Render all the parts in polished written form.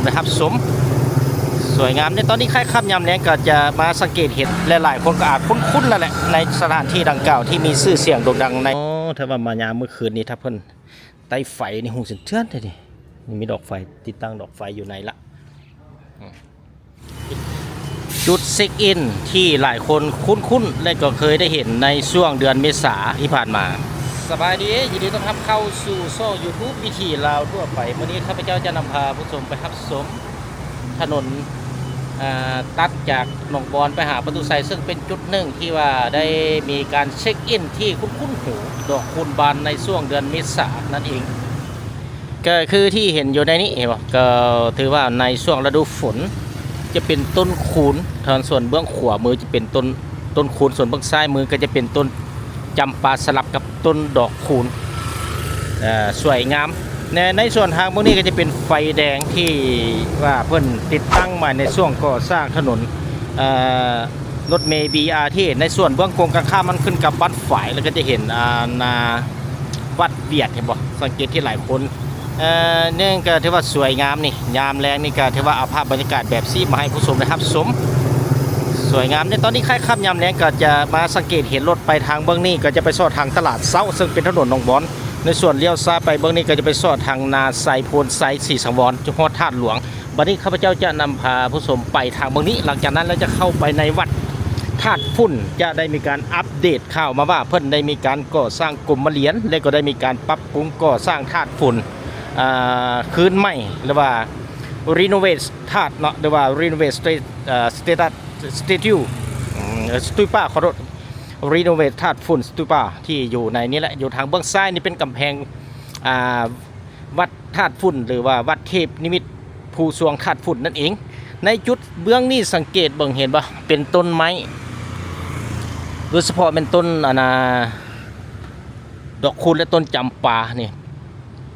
นะครับสมสวยงามในตอนนี้ค่ายค่ำยามแล้งก็จะมาสังเกตเห็นหลายๆคนก็อาจคุ้นๆแล้วแหละในสถานที่ดังกล่าวที่มีชื่อเสียงโด่งดังในถ้าว่ามายามเมื่อคืนนี้ถ้าเพิ่นไต้ไฟนี่หูเสียนเทือนเลยดินี่มีดอกไฟติดตั้งดอกไฟอยู่ในละจุดเช็คอินที่หลายคนคุ้นๆและก็เคยได้เห็นในช่วงเดือนเมษาที่ผ่านมาสบายดียินดีต้อนรับเข้าสู่ช่อง YouTube วิถีลาวทั่วไปวันนี้ข้าพเจ้าจะนำพาผู้ชมไปรับชมถนนตัดจากหนองบอนไปหาประตูไซซึ่งเป็นจุดหนึ่งที่ว่าได้มีการเช็คอินที่คุ้นๆหูดอกคูณบานในช่วงเดือนเมษายนนั่นเองก็คือที่เห็นอยู่ในนี้เห็นป่ะก็ถือว่าในช่วงฤดูฝนจะเป็นต้นคูณทางส่วนเบื้องขวามือจะเป็นต้นคูณส่วนเบื้องซ้ายมือก็จะเป็นต้นจำปาสลับกับต้นดอกคูณสวยงามในส่วนทางพวกนี้ก็จะเป็นไฟแดงที่ว่าเพิ่นติดตั้งมาในช่วงก่อสร้างถนนรถเมล์ BRT ในส่วนเบื้องกงกลางข้ามมันขึ้นกับวัดฝายแล้วก็จะเห็นนาวัดเบียดเห็นบ่สังเกตที่หลายคนเนี่ยก็ถือว่าสวยงามนี่ยามแรงนี่ก็ถือว่าเอาภาพบรรยากาศแบบซีมาให้ผู้ชมนะครับสมสวยงามในตอนนี้ค่ายค่ำยามแรงก็จะมาสังเกตเห็นรถไปทางเบื้องนี้ก็จะไปสอดทางตลาดเซ้าซึ่งเป็นถนนหนองบอนในส่วนเลี้ยวซ้ายไปเบื้องนี้ก็จะไปสอดทางนาไซโพนไซสีสังวรจุฮอดธาตุหลวงวันนี้ข้าพเจ้าจะนำพาผู้ชมไปทางเบื้องนี้หลังจากนั้นเราจะเข้าไปในวัดธาตุฝุ่นจะได้มีการอัปเดตข่าวมาว่าเพิ่นได้มีการก่อสร้างกรมเหรียญและก็ได้มีการปรับปรุงก่อสร้างธาตุฝุ่นคืนใหม่หรือว่า renovate ธาตุเนาะหรือว่า renovate statue สตูป้าขอโทษ renovate ธาตุฝุ่นสตูป้าที่อยู่ในนี้แหละอยู่ทางเบื้องซ้ายนี่เป็นกำแพงวัดธาตุฝุ่นหรือว่าวัดเทพนิมิตภูสวงธาตุฝุ่นนั่นเองในจุดเบื้องนี้สังเกตเบิ่งเห็นปะเป็นต้นไม้โดยเฉพาะเป็นต้นดอกคูณและต้นจำปาเนี่ย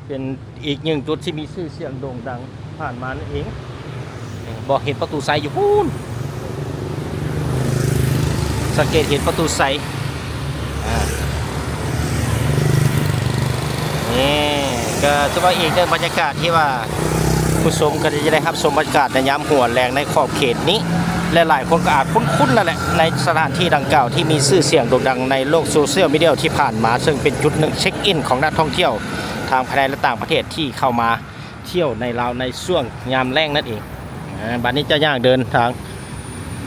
เป็นอีกหนึ่งจุดที่มีชื่อเสียงโด่งดังผ่านมานั่นเองบอกเห็นประตูไซอยู่พูนสังเกตเห็นประตูไซนี่ก็จะว่าอีกในบรรยากาศที่ว่าผู้ชมก็จะได้ครับชมบรรยากาศในยามหัวแรงในขอบเขตนี้และหลายคนก็อาจคุ้นๆแล้วแหละในสถานที่ดังกล่าวที่มีชื่อเสียงโด่งดังในโลกโซเชียลมีเดียที่ผ่านมาซึ่งเป็นจุดหนึ่งเช็คอินของนักท่องเที่ยวทางภายในและต่างประเทศที่เข้ามาเที่ยวในลาวในช่วงยามแล้งนั่นเองบัดนี้จะย่างเดินทาง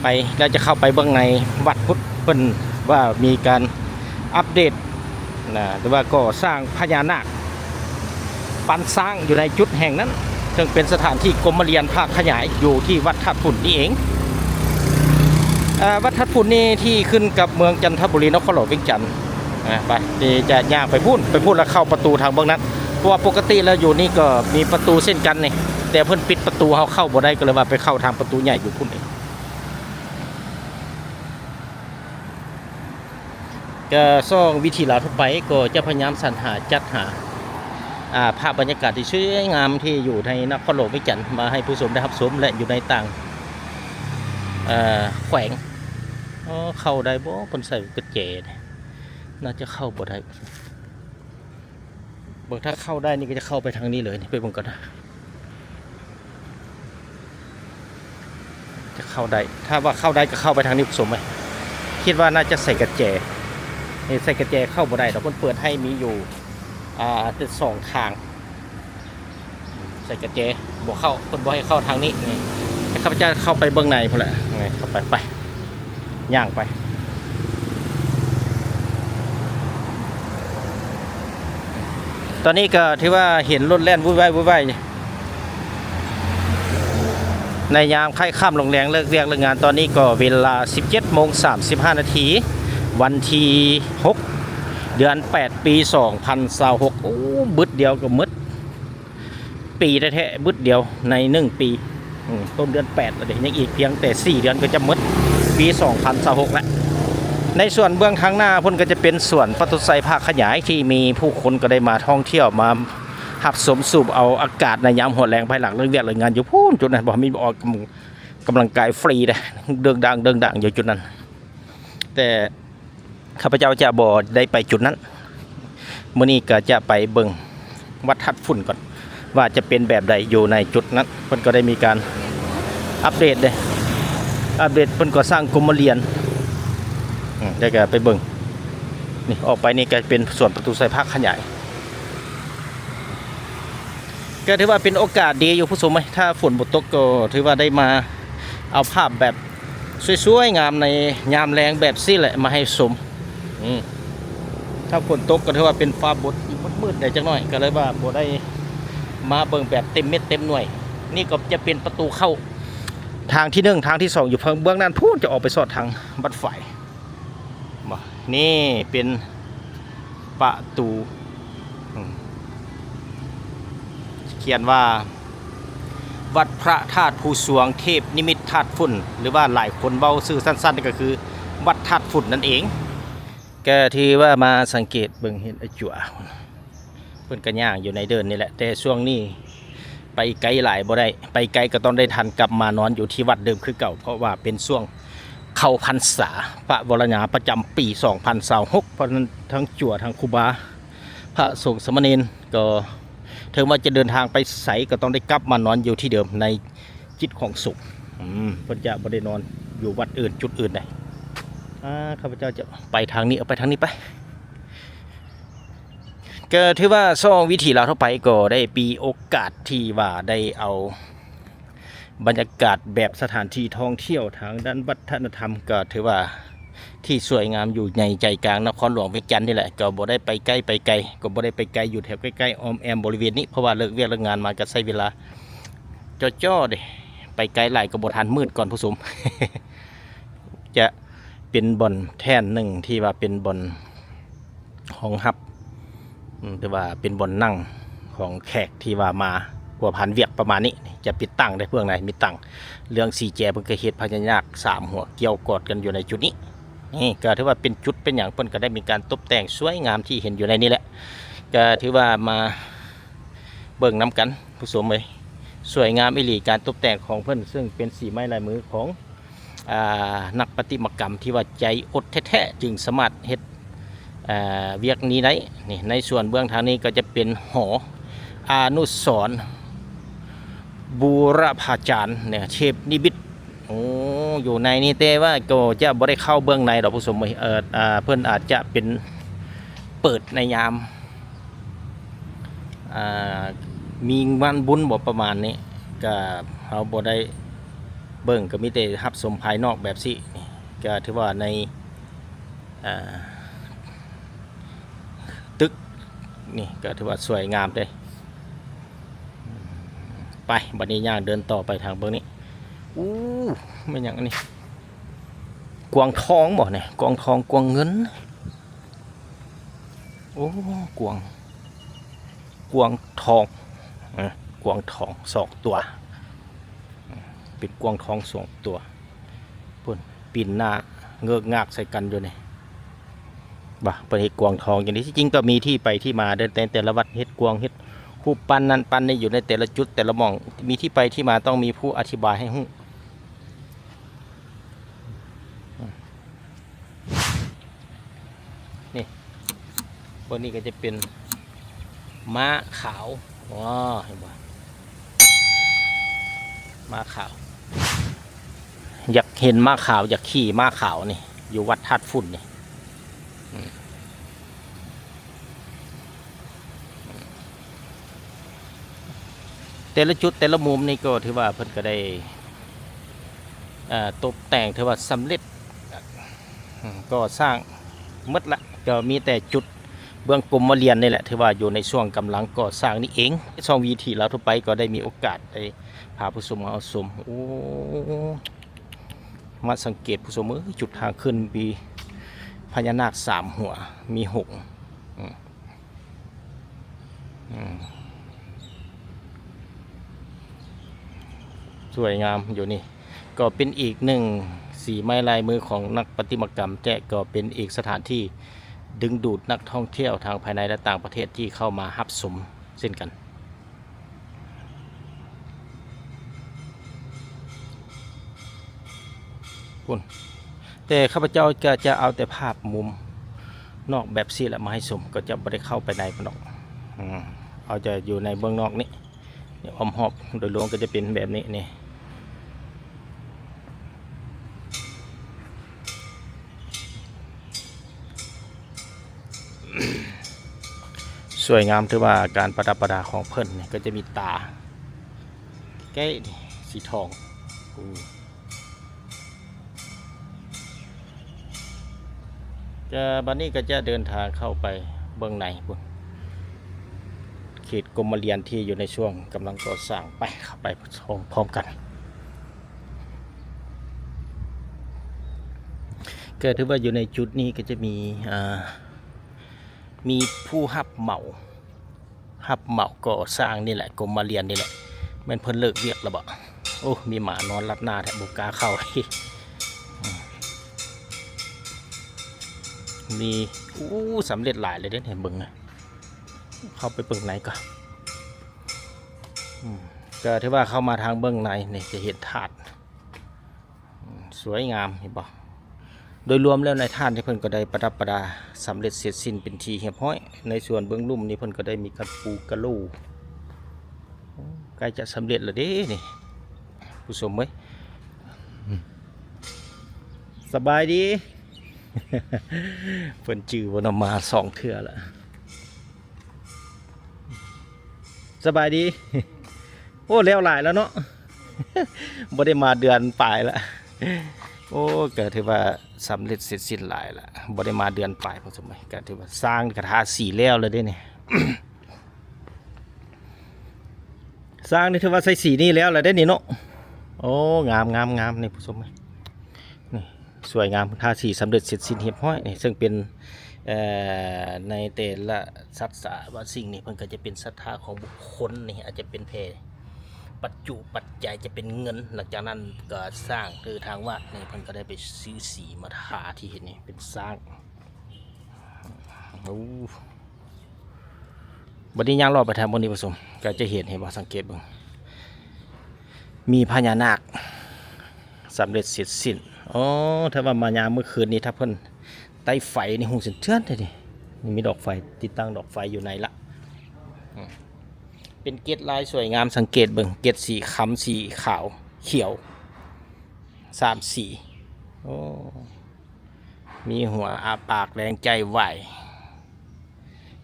ไปแล้วจะเข้าไปเบื้องในวัดพุทธเพิ่นว่ามีการอัปเดตหรือว่าก่อสร้างพญานาคปันสร้างอยู่ในจุดแห่งนั้นซึ่งเป็นสถานที่กรมเรียนภาคขยายอยู่ที่วัดธาตุฝุ่นนี่เองวัดธาตุฝุ่นนี่ที่ขึ้นกับเมืองจันทบุรีนครหลวงเวียงจันทร์ไปจะย่างไปพูดแล้วเข้าประตูทางเบื้องนั้นเพราะว่าปกติแล้วอยู่นี่ก็มีประตูเส้นกันนี่แต่เพิ่นปิดประตูเข้าบ่ได้ก็เลยว่าไปเข้าทางประตูใหญ่อยู่พุ่นเองก็ซ่องวิธีลาวทั่วไปก็จะพยายามสรรหาจัดหาภาพบรรยากาศที่สวยงามที่อยู่ในนครหลวงเวียงจันทร์มาให้ผู้ชมได้รับชมและอยู่ในต่างแขวงเข้าได้บ่เพิ่นใส่กระเจน่าจะเข้าบ่ได้เบิ่งถ้าเข้าได้นี่ก็จะเข้าไปทางนี้เลยนี่ไปเบิ่งก่อนนะจะเข้าได้ถ้าว่าเข้าได้ก็เข้าไปทางนี้ผู้ชมไหมคิดว่าน่าจะใส่กระเจนี่ใส่กระเจเข้าบ่ได้แต่เพิ่นเปิดให้มีอยู่เป็นสองทางใส่กระเจบอกเข้าคนบอกให้เข้าทางนี้นี่ให้ข้าพเจ้าเข้าไปเบื้องในพอแหละเข้าไปย่างไปตอนนี้ก็ที่ว่าเห็นรถแล่นวุ่นวายในยามค่ำลงแรงเลิกเรียกเลิกงานตอนนี้ก็เวลา 17:35 นาทีวันที่6เดือน8ปี2026โอ้บึดเดียวก็มึดปีแท้ๆบึดเดียวใน1ปีต้นเดือน8แล้วเดี๋ยวยังอีกเพียงแต่4เดือนก็จะมึดปี2026แล้วในส่วนเบื้องทางหน้าพุ่นก็จะเป็นส่วนประตูไซภาคขยายที่มีผู้คนก็ได้มาท่องเที่ยวมาหักสมสูบเอาอากาศในยามหัวแรงภายหลังเรื่องเรียกเรื่องงานอยู่พูนจุดนั้นบอกมีออกกำลังกายฟรีเลยเดินดังอยู่จุดนั้นแต่ข้าพเจ้าจะบ่ได้ไปจุดนั้นมื้อนี้ก็จะไปเบิ่งวัดธาตุฝุ่นก่อน ว่าจะเป็นแบบใดอยู่ในจุดนั้นเพิ่นก็ได้มีการอัปเดตเลยอัปเดตเพิ่นก็สร้างกรมเรียนได้ก็ไปเบิ่งนี่ออกไปนี่ก็เป็นส่วนประตูใส่พักขยายก็ถือว่าเป็นโอกาสดีอยู่ผู้ชมไหมถ้าฝนบ่ตกก็ถือว่าได้มาเอาภาพแบบสวยๆงามในยามแรงแบบซี่แหละมาให้ชมถ้าฝนตกก็ถือว่าเป็นฟ้าบดมืดๆได้จังหน่อยก็เลยว่าบ่ได้มาเบิ่งแบบเต็มเม็ดเต็มหน่วยนี่ก็จะเป็นประตูเข้าทางที่1ทางที่2อยู่เบื้องนั้นพูดจะออกไปสอดทางบัดไฟนี่เป็นประตูเขียนว่าวัดพระธาตุภูสวงเทพนิมิตธาตุฝุ่นหรือว่าหลายคนเว้าชื่อสั้นๆก็คือวัดธาตุฝุ่นนั่นเองก็ที่ว่ามาสังเกตเบิ่งเห็นไอ้จั่วเพิ่นก็ย่างอยู่ในเดินนี่แหละแต่ช่วงนี้ไปไกลหลายบ่ได้ไปไกลก็ต้องได้ทันกลับมานอนอยู่ที่วัดเดิมคือเก่าเพราะว่าเป็นช่วงเข้าพรรษาพระวรญาประจำปี2026เพราะนั้นทั้งจั่วทั้งครูบาพระสงฆ์สมณีก็ถึงว่าจะเดินทางไปไสก็ต้องได้กลับมานอนอยู่ที่เดิมในจิตของสุขเพิ่นจะบ่ได้นอนอยู่วัดอื่นจุดอื่นใดข้าพเจ้าจะไปทางนี้เอาไปทางนี้ไปก็ถือว่าซ่องวิถีเราเท่าไปก็ได้ปีโอกาสที่ว่าได้เอาบรรยากาศแบบสถานที่ท่องเที่ยวทางด้านวัฒนธรรมก็ถือว่าที่สวยงามอยู่ในใจกลางนครหลวงเวียงจันทน์นี่แหละก็บ่ได้ไปใกล้ไปไกลก็บ่ได้ไปไกลอยู่แถวใกล้ๆออมแอมบริเวณนี้เพราะว่าเลิกเวียกเลิกงานมาก็ใช้เวลาจ่อๆเด้ไปไกลหลายก็บ่ทันมืดก่อนผู้ชม จะเป็นบ่อนแท่นหนึ่งที่ว่าเป็นบ่อนของฮับถือว่าเป็นบ่อนนั่งของแขกที่ว่ามาผัวพันเวียกประมาณนี้จะปิดตั้งได้เพื่อไหนมีตั้งเรื่องสีแจเพิ่นก็เฮ็ดพญานาค3หัวเกี่ยวกอดกันอยู่ในจุดนี้นี่ก็ถือว่าเป็นจุดเป็นอย่างเพิ่นก็ได้มีการตกแต่งสวยงามที่เห็นอยู่ในนี้แหละก็ถือว่ามาเบิ่งน้ำกันผู้ชมเลยสวยงามอีหลีการตกแต่งของเพิ่นซึ่งเป็นสีไม้ลายมือของนักประติมากรรมที่ว่าใจอดแท้ๆจึงสามารถเฮ็ดเวียกนี้ได้นี่ในส่วนเบื้องทางนี้ก็จะเป็นหออนุสรณ์บูรพาจารย์เนี่ยเทพนิมิตอยู่ในนี้แต่ว่าก็จะบ่ได้เข้าเบื้องในดอกผู้ชมเพิ่นอาจจะเป็นเปิดในยามมีวันบุญบ่ประมาณนี้ก็เขาบ่ได้เบิ่งก็มีแต่รับชมภายนอกแบบสิก็ถือว่าในตึกนี่ก็ถือว่าสวยงามเลยไปบัดนี้ย่างเดินต่อไปทางเบื้องนี้ไม่อย่างนี้กวางทองบ่เนี่ยกวางทองกวางเงินกวางทองกวางทอง2ตัวเป็นกวางทอง2ตัวพุ่นปีนหน้าเงือกงากใส่กันอยู่นี่บ่เป็นเห็ดกวางทองอย่างนี้ที่จริงก็มีที่ไปที่มาเดินแต่ละวัดเห็ดกวางเห็ดผู้ปั้นนั้นปั้นในอยู่ในแต่ละจุดแต่ละหม่องมีที่ไปที่มาต้องมีผู้อธิบายให้ฮู้นี่พวกนี้ก็จะเป็นม้าขาวเห็นบ่ม้าขาวอยากเห็นม้าขาวอยากขี่ม้าขาวนี่อยู่วัดธาตุฝุ่นนี่แต่ละจุดแต่ละมุมนี่ก็ถือว่าเพิ่นก็ได้ตกแต่งถือว่าสำเร็จก็สร้างหมดละก็มีแต่จุดเบื้องกรมเรียนนี่แหละถือว่าอยู่ในช่วงกำลังก่อสร้างนี่เองช่องวีทีเราทั่วไปก็ได้มีโอกาสได้พาผู้ชมมาชมมาสังเกตผู้ชมจุดทางขึ้นมีพญานาค3หัวมีหงส์สวยงามอยู่นี่ก็เป็นอีกหนึ่งสีไม้ลายมือของนักประติมากรรมแต่ก็เป็นอีกสถานที่ดึงดูดนักท่องเที่ยวทางภายในและต่างประเทศที่เข้ามารับชมเช่นกันคุณแต่ข้าพเจ้าก็จะเอาแต่ภาพมุมนอกแบบซีแหละมาให้ชมก็จะไม่ได้เข้าไปในพนอกเอาจะอยู่ในเบื้องนอกนี้ อ้อมหอบโดยรวมก็จะเป็นแบบนี้นี่สวยงามถือว่าการประดับประดาของเพิ่นนี่ก็จะมีตาแก้สีทองจะบัดนี้ก็จะเดินทางเข้าไปเบื้องในบุญเขตกรมเรียนที่อยู่ในช่วงกำลังก่อสร้างไปเข้าไปชมพร้อมกันก็ถือว่าอยู่ในจุดนี้ก็จะมีผู้รับเหมาก่อสร้างนี่แหละกรมเรียนนี่แหละแม่นเพิ่นเลิกเวียกแล้วบ่โอ้มีหมานอนรับหน้าแถบบุกาเข้ามีสำเร็จหลายเลยเด้เห็นเบิ่งนะเข้าไปเบิ่งไหนก่อนก็ถือว่าเข้ามาทางเบื้องในนี่จะเห็นถาดสวยงามเห็นบ่โดยรวมแล้วในถาดที่เพิ่นก็ได้ประดับประดาสำเร็จเสร็จสิ้นเป็นทีเรียบร้อยในส่วนเบื้องลุ่มนี่เพิ่นก็ได้มีการปูกระลูใกล้จะสำเร็จแล้วเด้นี่ผู้ชมเว้ยสบายดี เพิ่นจื้อบ่นำมา2 เทื่อแล้วสบายดี โอ้แล้วหลายแล้วเนาะ บ่ได้มาเดือนปลายแล้วโอ้ก็ถือว่าสำเร็จเสร็จสิ้นหลายแล้วบ่ได้มาเดือนปลายผู้ชมเว้ยก็ถือว่าสร้างกระทาสีแล้วเลยเด้นี่ สร้างนี่ถือว่าใส่สีนี่แล้วได้นี่เนาะโอ้งามนี่ผู้ชมนี่สวยงามทาสีสำเร็จเสร็จสิ้นเรียบร้อยนี่ซึ่งเป็นในแต่ละศาสนาว่าสิ่งนี้มันก็จะเป็นศรัทธาของบุคคลนี่อาจจะเป็นเพปัจจุปัจจัยจะเป็นเงินหลังจากนั้นก็สร้างคือทางวัดนี่เพิ่นก็ได้ไปซื้อสีมาทาที่เห็นนี่เป็นสร้างโอ้บัดนี้ย่างรอบไปทางบนนี้ผสมก็จะเห็นบ่สังเกตเบิ่งมีพญานาคสำเร็จเสร็จสิ้นอ๋อถ้าว่ามายามเมื่อคืนนี้ถ้าเพิ่นไต้ไฟนี่หูสิเทือนเลยนี่มีดอกไฟติดตั้งดอกไฟอยู่ในละเป็นเกล็ดลายสวยงามสังเกตเบิ่งเกล็ดสีค้ำสีขาวเขียว3 สีโอ้มีหัวอาปากแรงใจไหว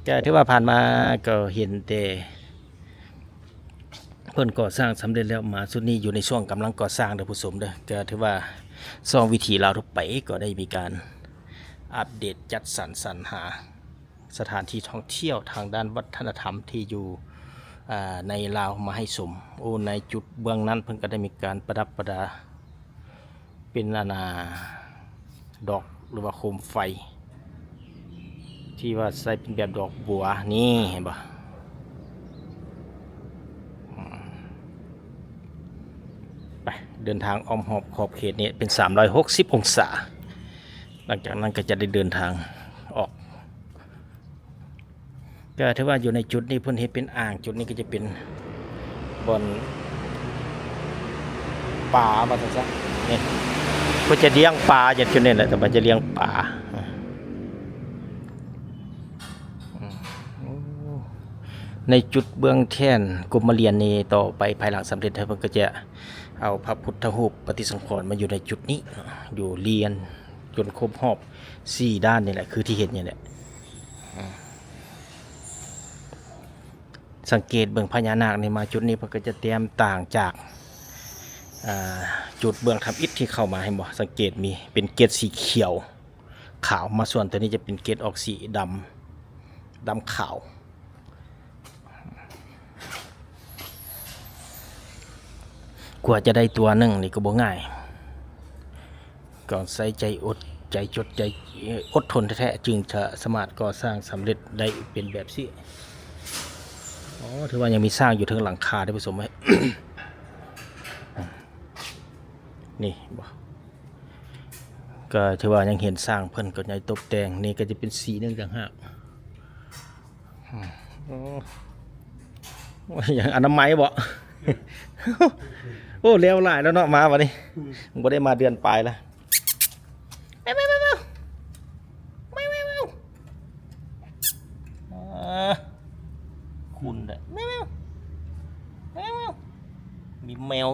แต่ที่ว่าผ่านมาก็เห็นแต่เพิ่นก่อสร้างสำเร็จแล้วมาสุดนี้อยู่ในช่วงกำลังก่อสร้างเด้อผู้ชมเด้อก็ถือว่าซ่องวิถีลาวทั่วไปก็ได้มีการอัปเดตจัดสรรหาสถานที่ท่องเที่ยวทางด้านวัฒนธรรมที่อยู่ในลาวมาให้ชมโอ้ในจุดเบื้องนั้นเพิ่นก็ได้มีการประดับประดาเป็นดอกหรือว่าโคมไฟที่ว่าใส่เป็นแบบดอกบัวนี่เห็นปะไปเดินทางอ้อมหอบขอบเขตนี้เป็น360 องศาหลังจากนั้นก็จะได้เดินทางออกก็ถือว่าอยู่ในจุดนี้เพิ่นเห็นเป็นอ่างจุดนี้ก็จะเป็นบอนป่าว่าซั่นซะนี่เพิ่นจะเลี้ยงปลาอย่างจุดนี้แหละแต่มันจะเลี้ยงปลาในจุดเบื้องแท่นกรมเรียนนี้ต่อไปภายหลังสำเร็จเพิ่นก็จะเอาพระพุทธรูปปฏิสังขรณ์มาอยู่ในจุดนี้อยู่เรียนจนครบรอบ4 ด้านนี่แหละคือที่เห็นนี่แหละสังเกตเบื้องพญานาคในมาจุดนี้เพิ่นก็จะเตรียมต่างจากจุดเบื้องทำอิฐที่เข้ามาให้บ่สังเกตมีเป็นเกล็ดสีเขียวขาวมาส่วนตัวนี้จะเป็นเกล็ดออกสีดำขาวกว่าจะได้ตัวหนึ่งนี่ก็บ่ง่ายก่อนใส่ใจอดใจจดใจอดทนแท้ๆจึงจะสามารถก่อสร้างสำเร็จได้เป็นแบบนี้อ๋อถือว่ายังมีสร้างอยู่ถึงหลังคาได้ผสมไหม นี่บ่ก็ถือว่ายังเห็นสร้างเพิ่นก็ยังตกแต่งนี่ก็จะเป็นสีนึงต่างหากอย่างอนามัยบ่ โอ้เร็วหลายแล้วเนาะมาวันนี้บ่ได้มาเดือนปลายแล้วคุณเด้อ แมว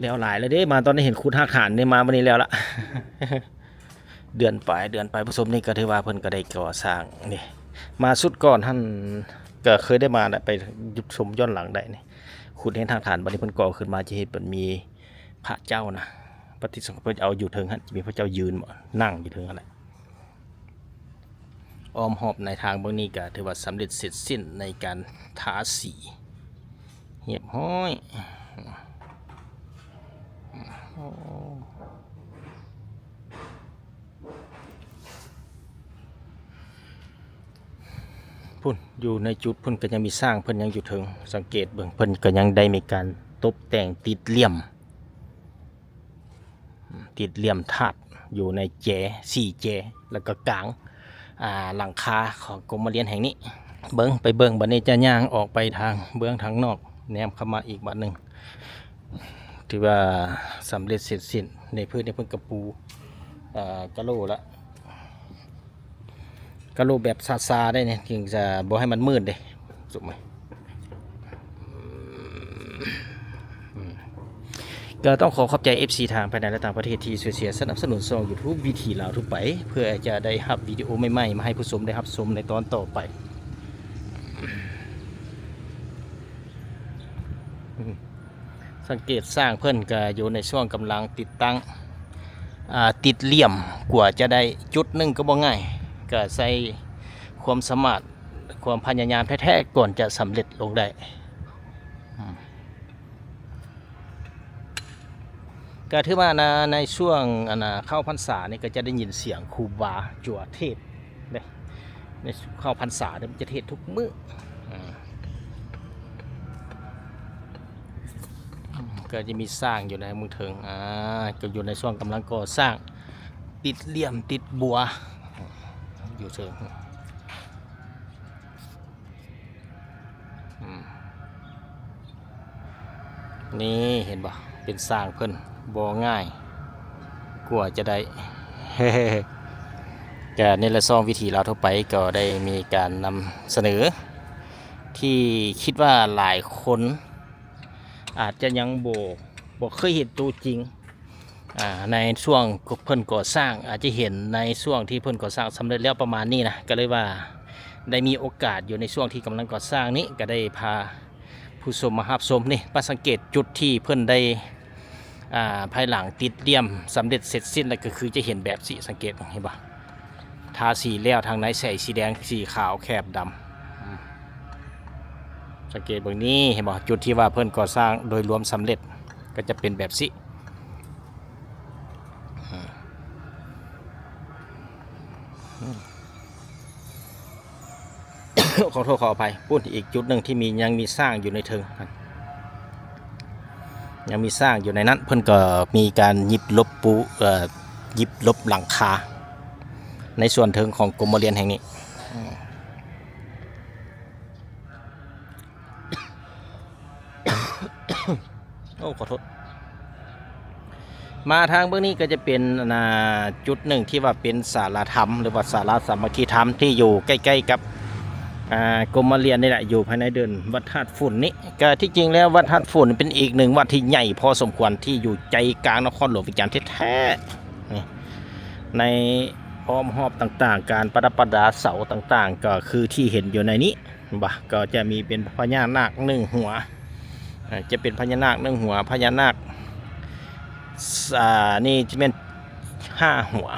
แล้วหลายแล้วเด้มาตอนนี้เห็นคุณหักหานได้มาวันนี้แล้วละ เดือนไปผสมนี่ก็ถือว่าเพิ่นก็ได้ก่อสร้างนี่มาสุดก่อนท่านก็เคยได้มาไปยุบชมย้อนหลังได้นี่ขุดเห็นทางฐานบัดนี้เพิ่นก่อขึ้นมาจะเห็นมันมีพระเจ้านะปฏิสังขรณ์เพิ่นเอาอยู่เทิงฮะจะมีพระเจ้ายืนนั่งอยู่เทิงอะไรอ้อมหอบในทางเบื้องนี้ก็ถือว่าสำเร็จเสร็จสิ้นในการทาสีเหียบห้อยพุ่นอยู่ในจุดพุ่นก็ยังมีสร้างเพิ่นยังอยู่ถึงสังเกตเบื้องเพิ่นก็ยังได้มีการตกแต่งติดเหลี่ยมธาตุอยู่ในแจ4แจแล้วก็กลางหลังคาของกรมเรียนแห่งนี้เบิ้งบัดนี้จะย่างออกไปทางเบื้องทางนอกแนมเข้ามาอีกบัดหนึ่งถือว่าสำเร็จเสร็จสิ้นในพื้นในเพิ่นกระปูกะโหลละกะโหลแบบซาได้เนี่ยถึงจะบ่ให้มันมืดเลยสุกไหมก็ต้องขอบใจ FC ทางภายในและต่างประเทศที่เสียสนับสนุนช่อง YouTube วิถีลาวทุกไปเพื่อจะได้รับวิดีโอใหม่ๆมาให้ผู้ชมได้รับชมในตอนต่อไปสังเกตสร้างเพิ่นก็อยู่ในช่วงกำลังติดตั้งติดเหลี่ยมกว่าจะได้จุดหนึ่งก็บ่ง่ายก็ใส่ความสามารถความพยายามแท้ๆก่อนจะสำเร็จลงได้ก็ถือว่าในช่วงเข้าพรรษานี่ก็จะได้ยินเสียงครูบาจั่วเทศในเข้าพรรษาเนี่ยมันจะเทศทุกมื้อก็จะมีสร้างอยู่ในมือถึงก็อยู่ในช่วงกำลังก่อสร้างติดเหลี่ยมติดบัวอยู่เชิงนี่เห็นบ่เป็นสร้างเพิ่นบ่ง่ายกว่าจะได้ ก็ในละซองวิธีเราทั่วไปก็ได้มีการนำเสนอที่คิดว่าหลายคนอาจจะยังบ่เคยเห็นตัวจริงในช่วงเพิ่นก่อสร้างอาจจะเห็นในช่วงที่เพิ่นก่อสร้างสำเร็จแล้วประมาณนี้นะก็เลยว่าได้มีโอกาสอยู่ในช่วงที่กำลังก่อสร้างนี้ก็ได้พาผู้ชมมารับชมนี่มาสังเกตจุดที่เพิ่นได้ภายหลังติดเหลี่ยมสำเร็จเสร็จสิ้นแล้วก็คือจะเห็นแบบสีสังเกตเห็นปะทาสีแล้วทางไหนใส่สีแดงสีขาวแคบดำสังเกตแบบนี้เห็นปะจุดที่ว่าเพิ่นก่อสร้างโดยรวมสำเร็จก็จะเป็นแบบสีขอโทษขออภัยพูดอีกจุดหนึ่งที่ยังมีสร้างอยู่ในเทิงยังมีสร้างอยู่ในนั้นเพิ่นก็มีการยิบลบหลังคาในส่วนเทิงของกรมเรียนแห่งนี้โอ้ขอโทษมาทางเบื้องนี้ก็จะเป็นจุดหนึ่งที่ว่าเป็นศาลาธรรมหรือว่าศาลาสามัคคีธรรมที่อยู่ใกล้ๆกับกรมเรียนนี่แหละอยู่ภายในเดินวัดธาตุฝุ่นนี้ก็ที่จริงแล้ววัดธาตุฝุ่นเป็นอีกหนึ่งวัดที่ใหญ่พอสมควรที่อยู่ใจกลางนครหลวงวิจารณ์แท้ๆในอ้อมหอบต่างๆการประดับประดาเสาต่างๆก็คือที่เห็นอยู่ในนี้บ่ก็จะมีเป็นพญานาคหนึ่งหัวจะเป็นพญานาคหนึ่งหัวพญานาคนี่จะเป็น5 หัว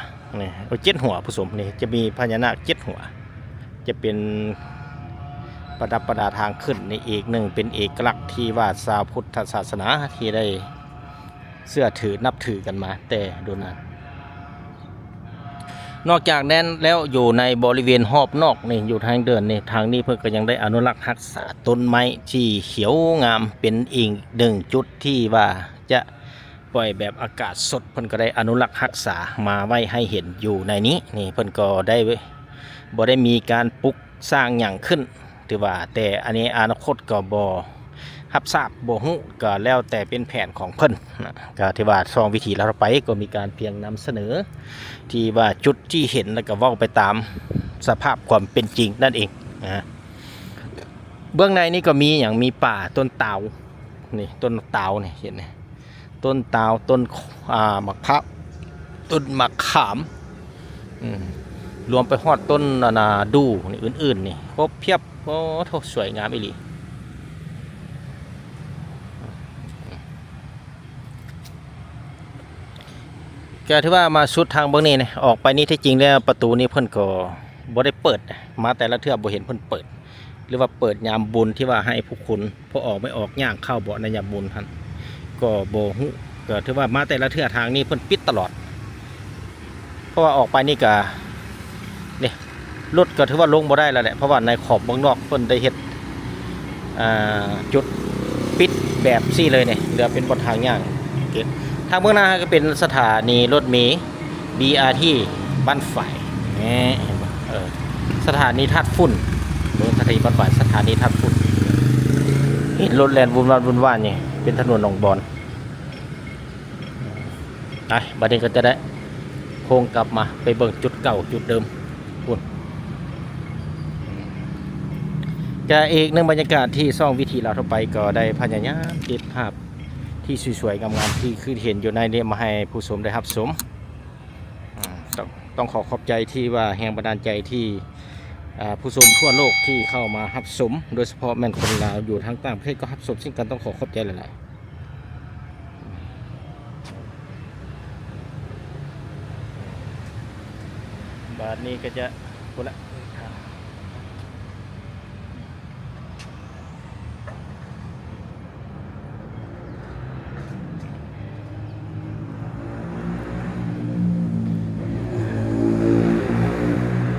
นี่7 หัวผสมนี่จะมีพญานาค7 หัวจะเป็นประดับประดาทางขึ้นในอีกหนึ่งเป็นเอกลักษณ์ที่ว่าชาวพุทธศาสนาที่ได้เชื่อถือนับถือกันมาแต่โดนนั้นนอกจากนั้นแล้วอยู่ในบริเวณรอบนอกนี่อยู่ทางเดินนี่ทางนี้เพื่อก็ยังได้อนุรักษ์รักษาต้นไม้ที่เขียวงามเป็นอีกหนึ่งจุดที่ว่าจะปล่อยแบบอากาศสดเพิ่นก็ได้อนุรักษ์รักษามาไว้ให้เห็นอยู่ในนี้นี่เพิ่นก็ได้บ่ได้มีการปลุกสร้างอย่างขึ้นถือว่าแต่อันนี้อนาคตก็บ่รับทราบบ่ฮู้ก็แล้วแต่เป็นแผนของเพิ่นก็ที่ว่าซองวิธีเราไปก็มีการเพียงนำเสนอที่ว่าจุดที่เห็นแล้วก็เว้าไปตามสภาพความเป็นจริงนั่นเองเบื้องในนี้ก็มีอย่างมีป่าต้นเตา นี่ต้นตาวนี่เห็นไหมต้นตาวต้นมะพร้าวต้นมะขามรวมไปฮอดต้นดูนี่อื่นๆนี่ครบเพียบโอ้โหสวยงามอีหลีก็ถือว่ามาสุดทางเบื้องนี้นะออกไปนี่ที่จริงแล้วประตูนี้เพิ่นก็บ่ได้เปิดมาแต่ละเทื่อบ่เห็นเพิ่นเปิดหรือว่าเปิดยามบุญที่ว่าให้ผู้คนพอออกไม่ออกย่างเข้าบ่ในยามบุญท่านก็บ่ฮู้ก็ถือว่ามาแต่ละเทื่อทางนี้เพิ่นปิดตลอดเพราะว่าออกไปนี่ก็นี่รถก็ถือว่าลงบ่ได้แล้วแหละเพราะว่าในขอบเบื้องนอกเพิ่นได้เฮ็ดจุดปิดแบบซี่เลยเนี่ยเหลือเป็นบนทางย่างทางเบื้องหน้าก็เป็นสถานีรถเมล์ BRT บ้านฝ่ายสถานีทัดฝุ่นสถานีบ้านฝ่ายสถานีทัดฝุ่นเห็นรถแลนวุ่นวานนี่เป็นถนนหนองบอนบัดนี้ก็จะได้โค้งกลับมาไปเบิ่งจุดเก่าจุดเดิมฝุ่นจะอีกหนึ่งบรรยากาศที่ซ่องวิธีเราทั่วไปก็ได้พยายามเก็บภาพที่สวยๆงามๆที่คือเห็นอยู่ในนี้มาให้ผู้ชมได้รับชมต้องขอบใจที่ว่าแรงบันดาลใจที่ผู้ชมทั่วโลกที่เข้ามารับชมโดยเฉพาะแม่นคนลาวอยู่ทั้งต่างประเทศก็รับชมซึ่งกันต้องขอบใจหลายๆบาทนี้ก็จะคนละ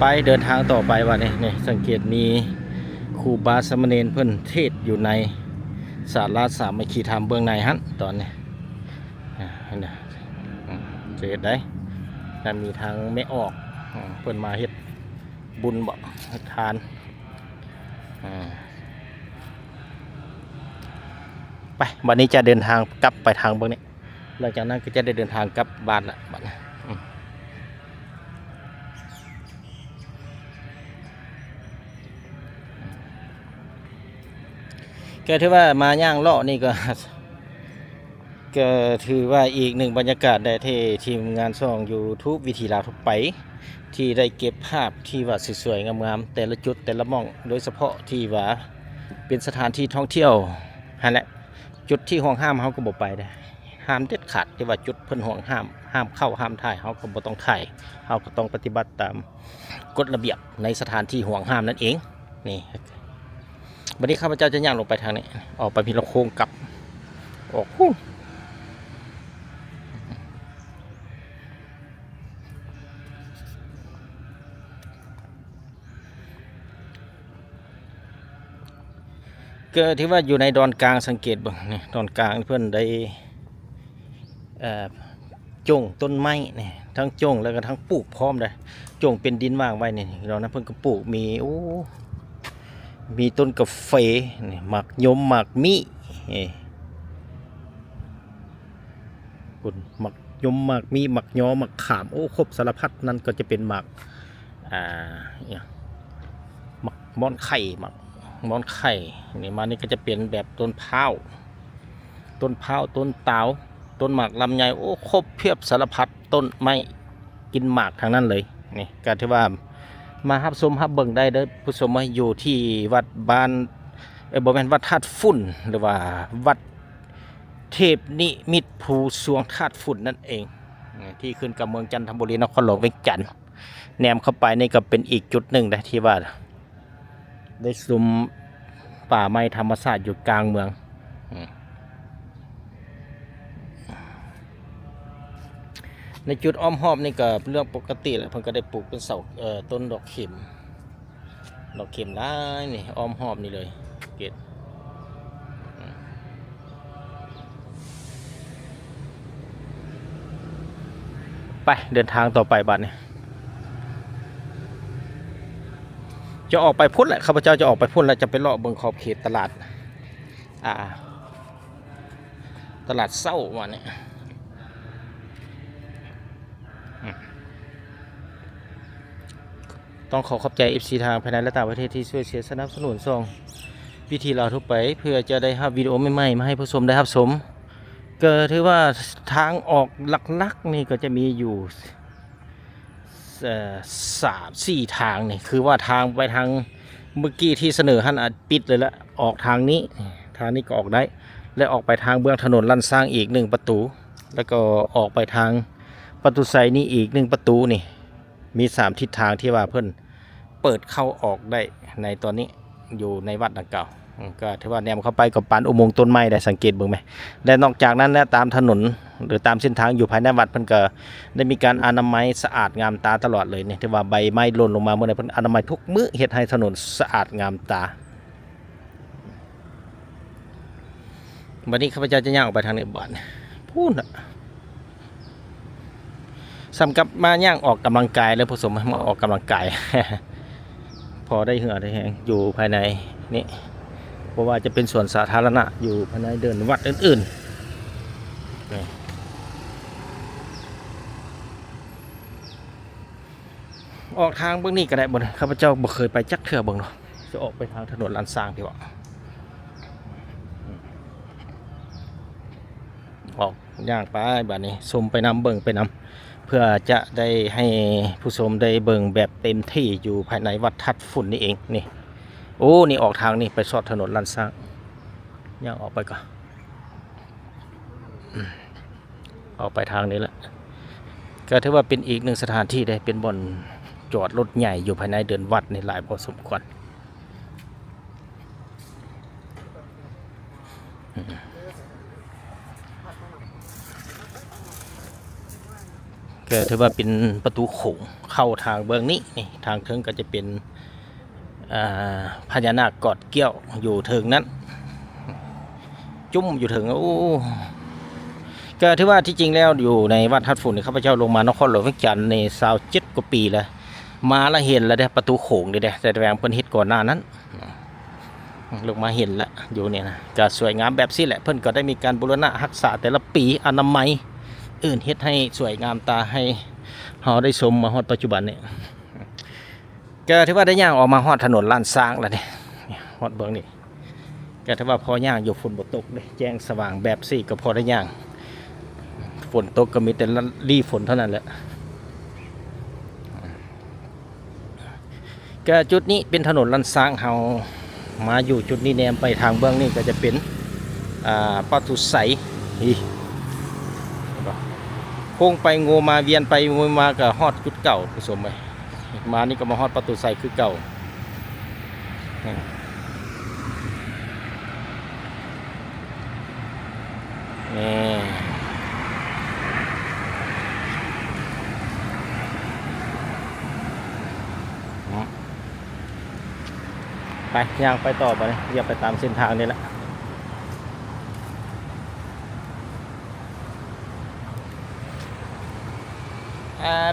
ไปเดินทางต่อไปว่านี่สังเกตมีครูบาสามเณรเพิ่นเทศอยู่ในศาลาสามัคคีธรรมเบื้องในฮั่นตอนนี้เจอได้แต่มีทางไม่ออกเพิ่นมาเฮ็ดบุญบ่ทานไปวันนี้จะเดินทางกลับไปทางเบื้องนี้หลังจากนั้นก็จะได้เดินทางกลับบ้านละบ้านก็ถือว่ามาย่างเลาะนี่ก็ถือว่าอีกหนึ่งบรรยากาศได้ที่ทีมงานช่อง YouTube วิธีลาวทั่วไปที่ได้เก็บภาพที่ว่าสวยๆงามๆแต่ละจุดแต่ละม่องโดยเฉพาะที่ว่าเป็นสถานที่ท่องเที่ยวนั่นแหละจุดที่ห่วงห้ามเขาก็บ่ไปได้ห้ามเด็ดขาดที่ว่าจุดเพิ่นห่วงห้ามเข้าห้ามถ่ายเขาก็บ่ต้องถ่ายเขาก็ต้องปฏิบัติตามกฎระเบียบในสถานที่ห่วงห้ามนั่นเองนี่วันนี้ข้าพเจ้าจะย่างลงไปทางนี้ออกไปพิลโค้งกลับออกก็ที่ว่าอยู่ในดอนกลางสังเกตบ้างนี่ดอนกลางเพื่อนได้จงต้นไม้นี่ทั้งจงแล้วก็ทั้งปลูกพร้อมเลยจงเป็นดินว่างไว้นี่เรานะเพื่อนก็ปลูกมีต้นกาแฟนี่หมากยมหมากมิคุณหมากยมหมากมีหมากยอหมากขามครบสารพัดนั่นก็จะเป็นหมากหมากม้อนไข่หมากม้อนไข่นี่มานี่ก็จะเป็นแบบต้นพร้าวต้นเตาต้นหมากลำไยครบเพียบสารพัดต้นไม้กินหมากทางนั้นเลยนี่การที่ว่ามาฮับชมฮับเบิ่งได้เด้อผู้ชมมาอยู่ที่วัดบ้านบ่แม่นวัดธาตุฝุ่นหรือว่าวัดเทพนิมิตรภูสวงธาตุฝุ่นนั่นเองที่ขึ้นกับเมืองจันทบุรีนครหลวงเวียงจันทร์แนมเข้าไปนี่ก็เป็นอีกจุดหนึ่งนะที่ว่าได้ซุมป่าไม้ธรรมชาติอยู่กลางเมืองในจุดอ้อมหอบนี่ก็เรื่องปกติแหละเพิ่นก็ได้ปลูกเป็นเสาต้นดอกเข็มหลายนี่อ้อมหอบนี่เลยเกตไปเดินทางต่อไปบัดนี้จะออกไปพุ่นแหละข้าพเจ้าจะออกไปพุ่นแล้วจะไปเลาะเบิ่งขอบเขตตลาดเศร้าวันนี้ต้องขอบใจ FC ทางภายในและต่างประเทศที่ช่วยเชียร์สนับสนุนส่ง วิธีเราทั่วไปเพื่อจะได้รับวิดีโอใหม่ๆมาให้ผู้ชมได้รับชมก็ถือว่าทางออกหลักๆนี่ก็จะมีอยู่3-4ทางนี่คือว่าทางไปทางเมื่อกี้ที่เสนอท่านอาจปิดเลยละออกทางนี้ก็ออกได้และออกไปทางเบื้องถนนลั่นสร้างอีก1ประตูแล้วก็ออกไปทางประตูไซนี่อีก1ประตูนี่มี3ทิศทางที่ว่าเพิ่นเปิดเข้าออกได้ในตอนนี้อยู่ในวัดดังกล่าวก็ถือว่าแนมเข้าไปกับปานอุโมงค์ต้นไม้ได้สังเกตเบิ่งไหมและนอกจากนั้นและตามถนนหรือตามเส้นทางอยู่ภายในวัดเพิ่นก็ได้มีการอนามัยสะอาดงามตาตลอดเลยเนี่ยที่ว่าใบไม้หล่นลงมาเมื่อใดเพิ่นอนามัยทุกมื้อเฮ็ดให้ถนนสะอาดงามตาวันนี้ข้าพเจ้าจะย่างออกไปทางนี้บ่อนพูดน่ะสำกับมาย่างออกกำลังกายแล้วผสมมาออกกำลังกาย พอได้เหงื่อได้แห้งอยู่ภายในนี่เพราะว่าจะเป็นส่วนสาธารณะอยู่ภายในเดินวัดอื่นๆออกทางเบื้องนี้ก็ได้บ่ข้าพเจ้าบ่เคยไปจักเทื่อเบิ่งเนาะจะออกไปทางถนนลานสร้างพี่ว่าออกย่างไปบัดนี้ชมไปนำเบิ่งไปนำเพื่อจะได้ให้ผู้ชมได้เบิ่งแบบเต็มที่อยู่ภายในวัดทัดฝุ่นนี่เองนี่โอ้นี่ออกทางนี่ไปซอดถนนลานสร้างย่างออกไปก่อนออกไปทางนี้แหละก็ถือว่าเป็นอีกหนึ่งสถานที่ได้เป็นบ่อนจอดรถใหญ่อยู่ภายในเดินวัดในหลายพอสมควรก็ถือว่าเป็นประตูโขงเข้าทางเบื้องนี้นี่ทางเทิงก็จะเป็นพญานาคกอดเกี้ยวอยู่เทิงนั้นจุ่มอยู่เทิงโอ้ก็ถือว่าที่จริงแล้วอยู่ในวัดทัดฝุ่นข้าพเจ้าลงมานครหลวงเวียงจันทร์ใน27 กว่าปีแล้วมาแล้วเห็นแล้วเด้ประตูโขงนี่เด้แต่แรงเพิ่นเฮ็ดก่อนหน้านั้นลงมาเห็นแล้วอยู่เนี่ยนะก็สวยงามแบบนี้แหละเพิ่นก็ได้มีการบูรณะรักษาแต่ละปีอนามัยอื่นเฮ็ดให้สวยงามตาให้เฮาได้ชมมาฮอดปัจจุบันนี่ก็ถือว่าได้ย่างออกมาฮอดถนนลานสร้างแล้วนี่ฮอดเบิ่งนี่ก็ถือว่าพอย่างอยู่ฝนบ่ตกเลยแจ้งสว่างแบบนี้ก็พอได้ย่างฝนตกก็มีแต่รีฝนเท่านั้นแหละก็จุดนี้เป็นถนนลันสร้างเฮามาอยู่จุดนี้แนมไปทางเบื้องนี้ก็จะเป็นประตูใสโค้งไปงูมาเวียนไปงูมาก็ฮอดจุดเก่าผสมไปมานี่ก็มาฮอดประตูใสคือเก่าไปย่างไปต่อไปอย่าไปตามเส้นทางนี้แหละ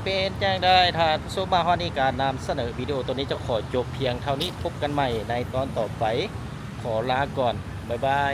เป็นแจ้งได้ถ้าผู้ชมมาฮอดนี้การนำเสนอวิดีโอตัวนี้จะขอจบเพียงเท่านี้พบกันใหม่ในตอนต่อไปขอลาก่อนบ๊ายบาย